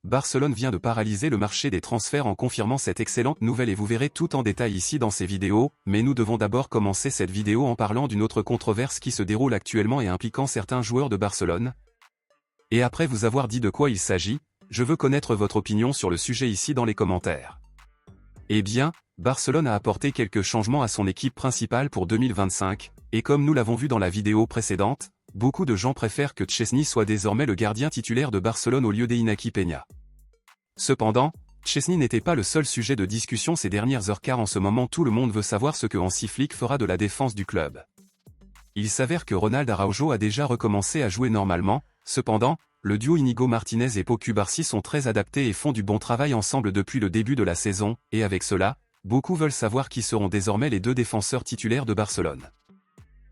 Barcelone vient de paralyser le marché des transferts en confirmant cette excellente nouvelle et vous verrez tout en détail ici dans ces vidéos, mais nous devons d'abord commencer cette vidéo en parlant d'une autre controverse qui se déroule actuellement et impliquant certains joueurs de Barcelone. Et après vous avoir dit de quoi il s'agit, je veux connaître votre opinion sur le sujet ici dans les commentaires. Eh bien, Barcelone a apporté quelques changements à son équipe principale pour 2025, et comme nous l'avons vu dans la vidéo précédente, beaucoup de gens préfèrent que Chesney soit désormais le gardien titulaire de Barcelone au lieu d'Iñaki Peña. Cependant, Chesney n'était pas le seul sujet de discussion ces dernières heures car en ce moment tout le monde veut savoir ce que Hansi Flick fera de la défense du club. Il s'avère que Ronald Araujo a déjà recommencé à jouer normalement, cependant, le duo Íñigo Martínez et Pau Cubarsí sont très adaptés et font du bon travail ensemble depuis le début de la saison, et avec cela, beaucoup veulent savoir qui seront désormais les deux défenseurs titulaires de Barcelone.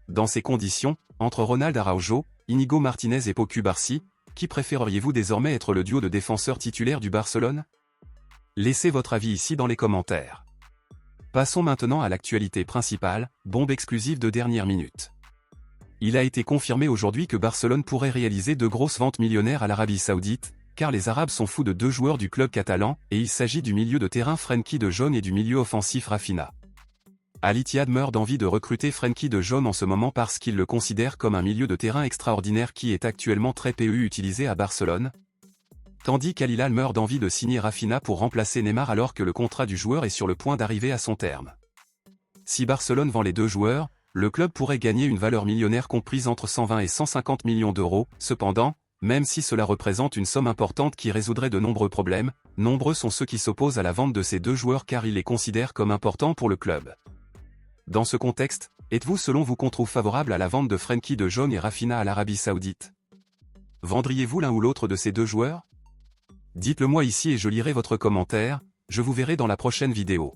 Dans ces conditions, entre Ronald Araujo, Íñigo Martínez et Pau Cubarsí, qui préféreriez-vous désormais être le duo de défenseurs titulaires du Barcelone? Laissez votre avis ici dans les commentaires. Passons maintenant à l'actualité principale, bombe exclusive de dernière minute. Il a été confirmé aujourd'hui que Barcelone pourrait réaliser de grosses ventes millionnaires à l'Arabie Saoudite, car les Arabes sont fous de deux joueurs du club catalan, et il s'agit du milieu de terrain Frenkie de Jong et du milieu offensif Rafinha. Al Ittihad meurt d'envie de recruter Frenkie de Jong en ce moment parce qu'il le considère comme un milieu de terrain extraordinaire qui est actuellement très peu utilisé à Barcelone, tandis qu'Al Hilal meurt d'envie de signer Rafinha pour remplacer Neymar alors que le contrat du joueur est sur le point d'arriver à son terme. Si Barcelone vend les deux joueurs, le club pourrait gagner une valeur millionnaire comprise entre 120 et 150 millions d'euros, cependant, même si cela représente une somme importante qui résoudrait de nombreux problèmes, nombreux sont ceux qui s'opposent à la vente de ces deux joueurs car ils les considèrent comme importants pour le club. Dans ce contexte, êtes-vous selon vous favorable à la vente de Frenkie de Jong et Rafinha à l'Arabie Saoudite? Vendriez-vous l'un ou l'autre de ces deux joueurs? Dites-le moi ici et je lirai votre commentaire, je vous verrai dans la prochaine vidéo.